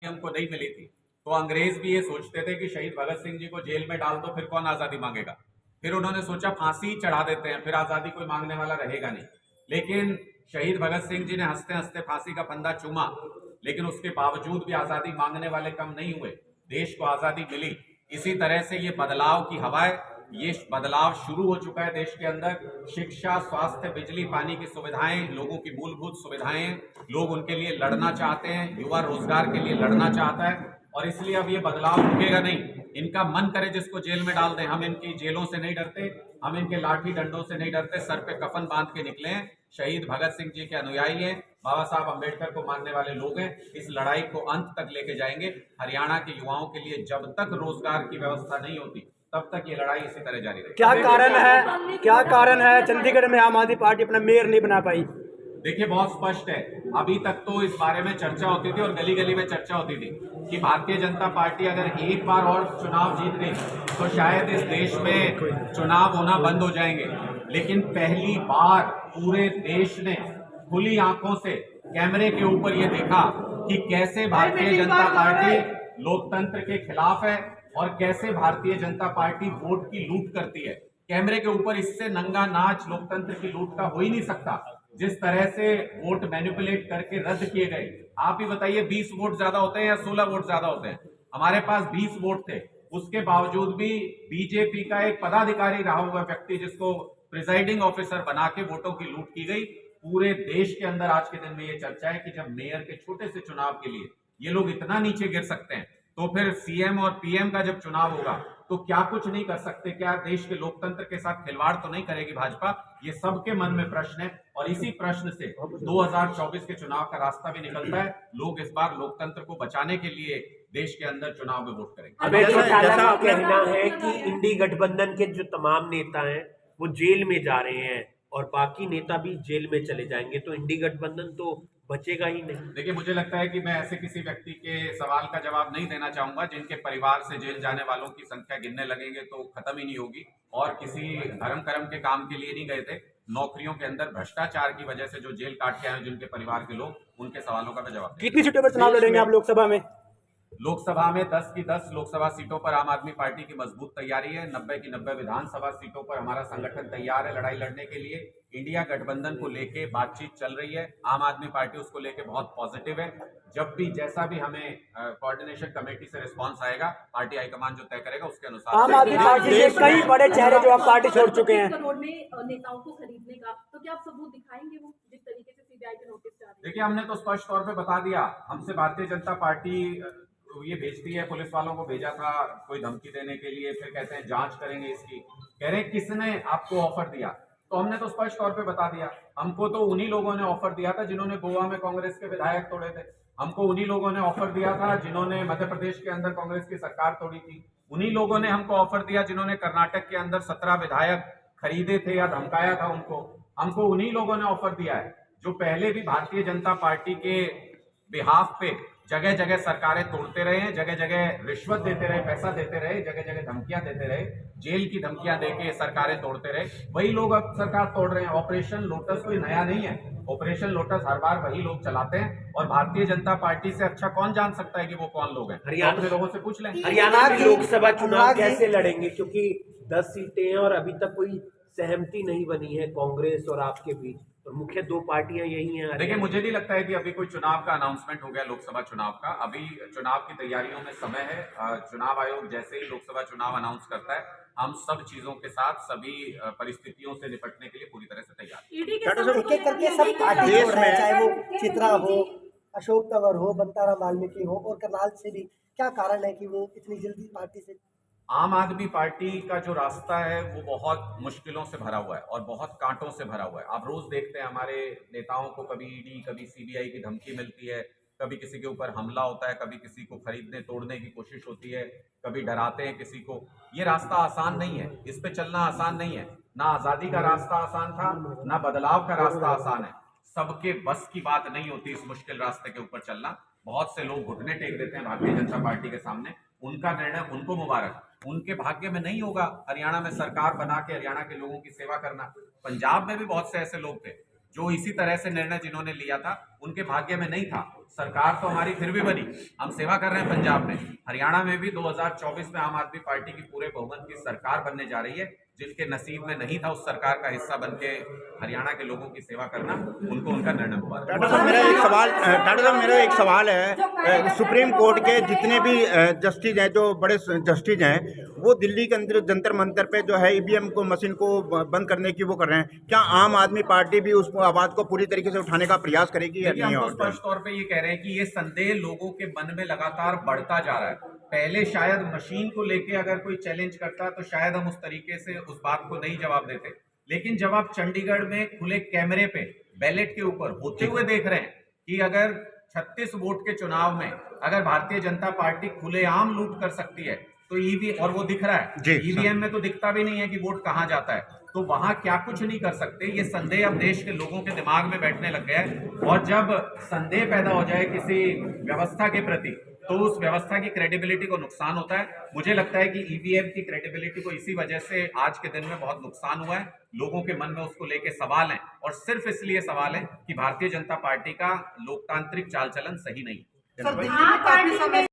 हमको नहीं मिली थी, तो अंग्रेज भी ये सोचते थे कि शहीद भगत सिंह जी को जेल में डाल दो, फिर कौन आजादी मांगेगा। फिर उन्होंने सोचा फांसी चढ़ा देते हैं, फिर आजादी कोई मांगने वाला रहेगा नहीं। लेकिन शहीद भगत सिंह जी ने हंसते हंसते फांसी का फंदा चूमा, लेकिन उसके बावजूद भी आजादी मांगने वाले कम नहीं हुए, देश को आजादी मिली। इसी तरह से ये बदलाव की हवाएं, ये बदलाव शुरू हो चुका है देश के अंदर। शिक्षा, स्वास्थ्य, बिजली, पानी की सुविधाएं, लोगों की मूलभूत सुविधाएं, लोग उनके लिए लड़ना चाहते हैं, युवा रोजगार के लिए लड़ना चाहता है, और इसलिए अब ये बदलाव रुकेगा नहीं। इनका मन करे जिसको जेल में डाल दें, हम इनकी जेलों से नहीं डरते, हम इनके लाठी डंडों से नहीं डरते। सर पे कफन बांध के निकले हैं, शहीद भगत सिंह जी के अनुयायी हैं, बाबा साहब अम्बेडकर को मानने वाले लोग हैं। इस लड़ाई को अंत तक लेके जाएंगे। हरियाणा के युवाओं के लिए जब तक रोजगार की व्यवस्था नहीं होती, तब तक ये लड़ाई इसी तरह जारी रहेगी। क्या कारण है चंडीगढ़ में आम आदमी पार्टी अपना मेयर नहीं बना पाई? देखिए, बहुत स्पष्ट है। अभी तक तो इस बारे में चर्चा होती थी और गली गली में चर्चा होती थी कि भारतीय जनता पार्टी अगर एक बार और चुनाव जीत गई तो शायद इस देश में चुनाव होना बंद हो जाएंगे। लेकिन पहली बार पूरे देश ने खुली आंखों से कैमरे के ऊपर ये देखा कि कैसे भारतीय जनता पार्टी लोकतंत्र के खिलाफ है और कैसे भारतीय जनता पार्टी वोट की लूट करती है। कैमरे के ऊपर इससे नंगा नाच लोकतंत्र की लूट का हो ही नहीं सकता। जिस तरह से वोट मैनिपुलेट करके रद्द किए गए, आप ही बताइए 20 वोट ज्यादा होते हैं या 16 वोट ज्यादा होते हैं? हमारे पास 20 वोट थे, उसके बावजूद भी बीजेपी का एक पदाधिकारी रहा हुआ व्यक्ति जिसको प्रिजाइडिंग ऑफिसर बना के वोटों की लूट की गई। पूरे देश के अंदर आज के दिन में ये चर्चा है कि जब मेयर के छोटे से चुनाव के लिए ये लोग इतना नीचे गिर सकते हैं, तो फिर सीएम और पीएम का जब चुनाव होगा तो क्या कुछ नहीं कर सकते? क्या देश के लोकतंत्र के साथ खिलवाड़ तो नहीं करेगी भाजपा? ये सबके मन में प्रश्न है, और इसी प्रश्न से 2024 के चुनाव का रास्ता भी निकलता है। लोग इस बार लोकतंत्र को बचाने के लिए देश के अंदर चुनाव में वोट करेंगे। जैसा कहना है कि इंडी गठबंधन के जो तमाम नेता हैं वो जेल में जा रहे हैं और बाकी नेता भी जेल में चले जाएंगे, तो इंडी गठबंधन तो बचेगा ही नहीं। देखिए, मुझे लगता है कि मैं ऐसे किसी व्यक्ति के सवाल का जवाब नहीं देना चाहूंगा जिनके परिवार से जेल जाने वालों की संख्या गिनने लगेंगे तो खत्म ही नहीं होगी, और किसी धर्म कर्म के काम के लिए नहीं गए थे। नौकरियों के अंदर भ्रष्टाचार की वजह से जो जेल काट के आए जिनके परिवार के लोग, उनके सवालों का मैं जवाब। कितनी सीटों पर चुनाव लड़ेंगे आप लोकसभा में? लोकसभा में 10 की 10 लोकसभा सीटों पर आम आदमी पार्टी की मजबूत तैयारी है। 90 की 90 विधानसभा सीटों पर हमारा संगठन तैयार है लड़ाई लड़ने के लिए। इंडिया गठबंधन को लेके बातचीत चल रही है, आम आदमी पार्टी उसको लेके बहुत पॉजिटिव है। जब भी जैसा भी हमें कोऑर्डिनेशन कमेटी से रिस्पांस आएगा, पार्टी हाईकमान जो तय करेगा उसके अनुसार। आम आदमी पार्टी के कई बड़े चेहरे जो आप पार्टी छोड़ चुके हैं, करोड़ में नेताओं को खरीदने का, तो क्या आप सबूत दिखाएंगे वो जिस तरीके से सीबीआई के नोटिस जा रहे हैं? देखिए, हमने तो स्पष्ट तौर पे बता दिया। हमसे भारतीय जनता पार्टी ये भेजती है, पुलिस वालों को भेजा था कोई धमकी देने के लिए, फिर कहते हैं जांच करेंगे इसकी। कह रहे किसने आपको ऑफर दिया? तो हमने तो स्पष्ट तौर पे बता दिया, हमको तो उन्हीं लोगों ने ऑफर दिया था जिन्होंने गोवा में कांग्रेस के विधायक तोड़े थे। हमको उन्हीं लोगों ने ऑफर दिया था जिन्होंने मध्य प्रदेश के अंदर कांग्रेस की सरकार तोड़ी थी। उन्हीं लोगों ने हमको ऑफर दिया जिन्होंने कर्नाटक के अंदर 17 विधायक खरीदे थे या धमकाया था उनको। हमको उन्हीं लोगों ने ऑफर दिया है जो पहले भी भारतीय जनता पार्टी के बिहाफ पे जगह जगह सरकारें तोड़ते रहे हैं, जगह जगह रिश्वत देते रहे, पैसा देते रहे, जगह जगह धमकियां देते रहे, जेल की धमकियां देके सरकारें तोड़ते रहे। वही लोग अब सरकार तोड़ रहे हैं। ऑपरेशन लोटस कोई नया नहीं है। ऑपरेशन लोटस हर बार वही लोग चलाते हैं, और भारतीय जनता पार्टी से अच्छा कौन जान सकता है कि वो कौन लोग हैं? हरियाणा के लोगों से पूछ लें। हरियाणा की लोकसभा चुनाव कैसे लड़ेंगे, क्योंकि 10 सीटें हैं और अभी तक कोई सहमति नहीं बनी है कांग्रेस और आपके बीच, और मुख्य दो पार्टियां यही हैं। देखिए, मुझे नहीं लगता है कि अभी कोई चुनाव का अनाउंसमेंट हो गया लोकसभा चुनाव का। अभी चुनाव की तैयारियों में समय है। चुनाव आयोग जैसे ही लोकसभा चुनाव अनाउंस करता है, हम सब चीजों के साथ सभी परिस्थितियों से निपटने के लिए पूरी तरह से तैयार हैं। एक एक करके सब पार्टी छोड़ रहे हैं, चाहे वो चित्रा हो, अशोक तंवर हो, बंताराम वाल्मीकि हो, और करनाल से भी। क्या कारण है कि वो इतनी जल्दी पार्टी से? आम आदमी पार्टी का जो रास्ता है वो बहुत मुश्किलों से भरा हुआ है और बहुत कांटों से भरा हुआ है। आप रोज देखते हैं हमारे नेताओं को कभी ईडी, कभी सीबीआई की धमकी मिलती है, कभी किसी के ऊपर हमला होता है, कभी किसी को खरीदने तोड़ने की कोशिश होती है, कभी डराते हैं किसी को। ये रास्ता आसान नहीं है, इस पे चलना आसान नहीं है। ना आजादी का रास्ता आसान था, ना बदलाव का रास्ता आसान है। सबके बस की बात नहीं होती इस मुश्किल रास्ते के ऊपर चलना। बहुत से लोग घुटने टेक देते हैं भारतीय जनता पार्टी के सामने। उनका निर्णय उनको मुबारक, उनके भाग्य में नहीं होगा हरियाणा में सरकार बना के हरियाणा के लोगों की सेवा करना। पंजाब में भी बहुत से ऐसे लोग थे जो इसी तरह से निर्णय जिन्होंने लिया था उनके भाग्य में नहीं था। सरकार तो हमारी फिर भी बनी, हम सेवा कर रहे हैं पंजाब में, हरियाणा में भी 2024 में आम आदमी पार्टी की पूरे बहुमत की सरकार बनने जा रही है। जिनके नसीब में नहीं था उस सरकार का हिस्सा बन के हरियाणा के लोगों की सेवा करना, उनको उनका निर्णय मुबारक। टाटा साहब मेरा एक सवाल है, सुप्रीम कोर्ट के जितने भी जस्टिस हैं, जो बड़े जस्टिस हैं, वो दिल्ली के अंदर जंतर मंतर पे जो है ईवीएम को मशीन को बंद करने की वो कर रहे हैं। क्या आम आदमी पार्टी भी उस आवाज को पूरी तरीके से उठाने का प्रयास करेगी या नहीं? हम स्पष्ट तौर पे ये कह रहे हैं कि ये संदेह लोगों के मन में लगातार बढ़ता जा रहा है। पहले शायद मशीन को लेके अगर कोई चैलेंज करता तो शायद हम उस तरीके से उस बात को नहीं जवाब देते, लेकिन जब आप चंडीगढ़ में खुले कैमरे पे बैलेट के ऊपर होते हुए देख रहे हैं कि अगर 36 वोट के चुनाव में अगर भारतीय जनता पार्टी खुलेआम लूट कर सकती है तो ईवीएम, और वो दिख रहा है, ईवीएम में तो दिखता भी नहीं है कि वोट कहां जाता है, तो वहां क्या कुछ नहीं कर सकते। ये संदेह अब देश के लोगों के दिमाग में बैठने लग गया है, और जब संदेह पैदा हो जाए किसी व्यवस्था के प्रति तो उस व्यवस्था की क्रेडिबिलिटी को नुकसान होता है। मुझे लगता है कि ईवीएम की क्रेडिबिलिटी को इसी वजह से आज के दिन में बहुत नुकसान हुआ है। लोगों के मन में उसको लेके सवाल हैं, और सिर्फ इसलिए सवाल है कि भारतीय जनता पार्टी का लोकतांत्रिक चाल चलन सही नहीं है। सर, दिल्ली में काफी समय